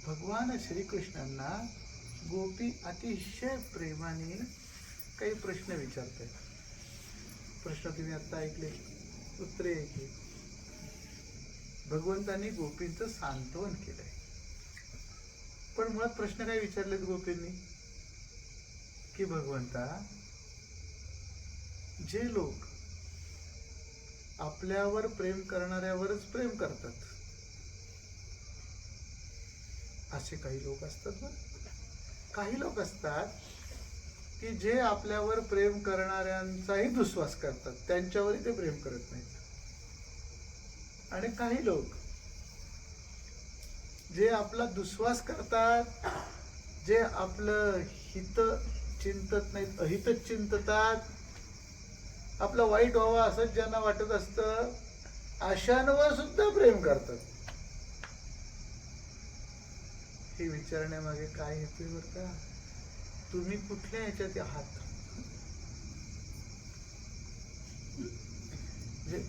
भगवान श्रीकृष्णांना गोपी अतिशय प्रेमाने काही प्रश्न विचारतात. प्रश्न तुम्ही आता ऐकले, उत्तरे ऐकली. भगवंतांनी गोपींचं सांत्वन केलंय. पण मुळात प्रश्न काय विचारलेत गोपींनी की भगवंता, जे लोक आपल्यावर प्रेम करणाऱ्यावरच प्रेम करतात, असे काही लोक असतात ना. काही लोक असतात की जे आपल्यावर प्रेम करणाऱ्यांचाही दुस्वास करतात, त्यांच्यावरही ते प्रेम करत नाहीत. आणि काही लोक जे आपला दुस्वास करतात, जे आपलं हित चिंतत नाहीत, अहितच चिंततात, आपलं वाईट व्हावं असंच ज्यांना वाटत असतं, अशांवर सुद्धा प्रेम करतात. हे विचारण्यामागे काय हेतू आहे बरं का? तुम्ही कुठल्या ह्याच्यात आहात? म्हणजे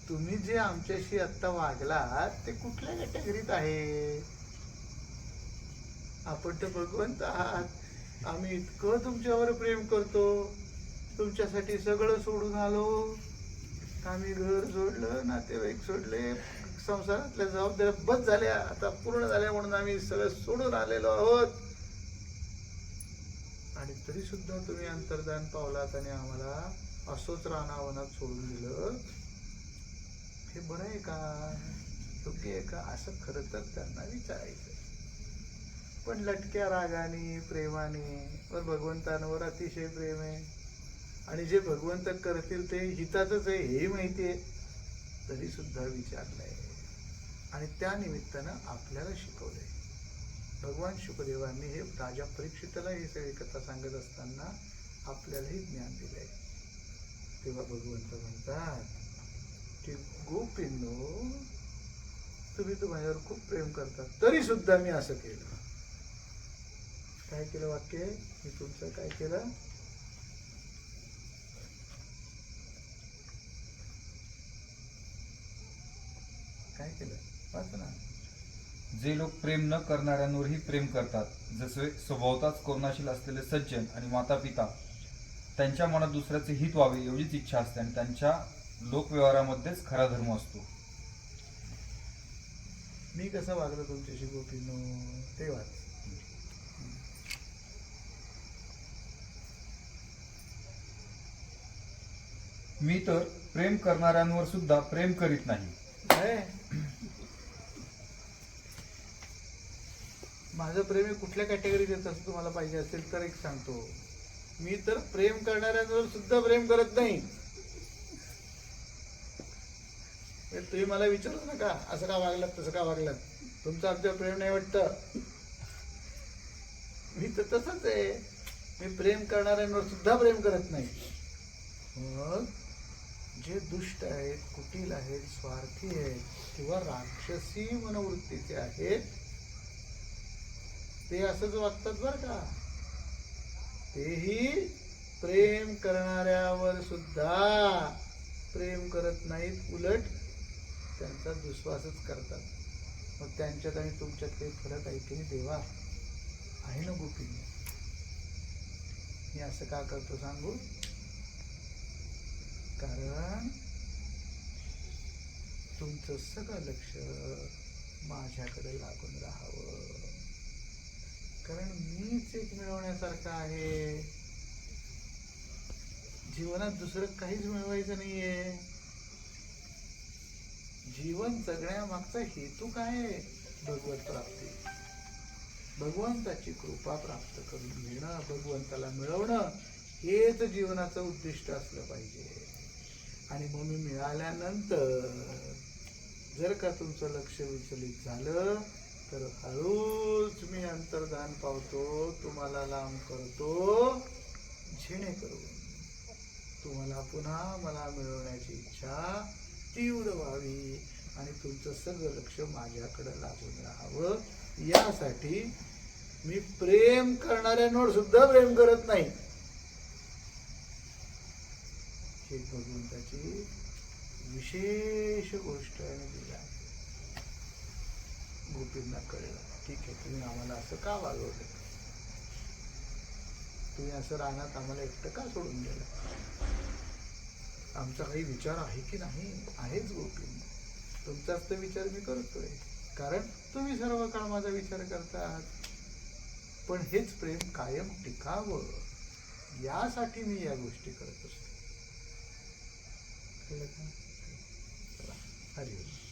तुम्ही जे आमच्याशी आता वागलात ते कुठल्या कॅटेगरीत आहे? आपण तर भगवंत आहात. आम्ही इतकं तुमच्यावर प्रेम करतो, तुमच्यासाठी सगळं सोडून आलो. आम्ही घर सोडलं, नातेवाईक सोडले, संसारातल्या जबाबदाऱ्या बस झाल्या, आता पूर्ण झाल्या म्हणून आम्ही सगळं सोडून आलेलो आहोत. आणि तरी सुद्धा तुम्ही अंतर्धान पावलात आणि आम्हाला असोच रानावनात सोडून दिलं. हे बरं आहे का? योग्य आहे का? असं खरं तर त्यांना विचारायचं. पण लटक्या रागाने, प्रेमाने, पण भगवंतांवर अतिशय प्रेम आहे आणि जे भगवंत करतील ते हिताचंच आहे हेही माहिती आहे, तरी सुद्धा विचारलंय. आणि त्या निमित्तानं आपल्याला शिकवलंय. भगवान शुकदेवांनी हे राजा परीक्षिताला ही सगळी कथा सांगत असताना आपल्यालाही ज्ञान दिलंय. तेव्हा भगवंत म्हणतात की गोपींनो, तुम्ही तर माझ्यावर खूप प्रेम करतात, तरी सुद्धा मी असं केलं. काय केलं? वाक्य मी तुमचं काय केलं? काय केलं? वाच ना. जे लोक प्रेम न करणाऱ्यांवरही प्रेम करतात, जसे स्वभावताच करुणाशील असलेले सज्जन आणि माता पिता, त्यांच्या मनात दुसऱ्याचे हित व्हावे एवढीच इच्छा असते आणि त्यांच्या लोकव्यवहारामध्येच खरा धर्म असतो. मी कसं वागलो तुमच्याशी गोपींनो ते वाच. मी तर प्रेम करणाऱ्यांवर सुद्धा प्रेम करीत नाही. माझं प्रेम हे कुठल्या कॅटेगरीत येतं असं तुम्हाला पाहिजे असेल तर एक सांगतो. मी तर प्रेम करणाऱ्यांवर सुद्धा प्रेम करत नाही. तुम्ही मला विचारू नका असं का वागलात तसं का वागलात, तुमचं आमच्यावर प्रेम नाही वाटतं. मी तर तसंच आहे. मी प्रेम करणाऱ्यांवर सुद्धा प्रेम करत नाही. मग जे दुष्ट आहेत, कुटील आहेत, स्वार्थी आहेत किंवा राक्षसी मनोवृत्तीचे आहेत, ते असंच वागतात बरं का. तेही प्रेम करणाऱ्यावर सुद्धा प्रेम करत नाहीत, उलट त्यांचा दुस्वासच करतात. मग त्यांच्यात आणि तुमच्यात काही फरक आहे की नाही देवा? आहे ना गोपींनी? मी असं का करतो सांगू? कारण तुमचं सगळं लक्ष माझ्याकडे लागून राहावं. कारण मीच एक मिळवण्यासारखं आहे. जीवनात दुसरं काहीच मिळवायचं नाहीये. जीवन जगण्यामागचा हेतू काय आहे? भगवत प्राप्ती, भगवंताची कृपा प्राप्त करून घेणं, भगवंताला मिळवणं, हेच जीवनाचं उद्दिष्ट असलं पाहिजे. आणि मग मी मिळाल्यानंतर जर का तुमचं लक्ष विचलित झालं तर हळूच मी अंतर्धान पावतो, तुम्हाला लांब करतो, जेणेकरून तुम्हाला पुन्हा मला मिळवण्याची इच्छा तीव्र व्हावी आणि तुमचं सगळं लक्ष माझ्याकडे लागून राहावं. यासाठी मी प्रेम करणाऱ्यांवर सुद्धा प्रेम करत नाही. ही भगवंताची विशेष गोष्ट आहे. गोपींना कळलं, ठीक आहे, तुम्ही आम्हाला असं का वागवलं, तुम्ही असं रानात आम्हाला एकटं का सोडून गेलं, आमचा काही विचार आहे की नाही, आहेच गोपींना, तुमचाच तर विचार मी करतोय, कारण तुम्ही सर्व काळ माझा विचार करतात, पण हेच प्रेम कायम टिकावं यासाठी मी या गोष्टी करत असतो. कळलं का? चला, हरी ओम.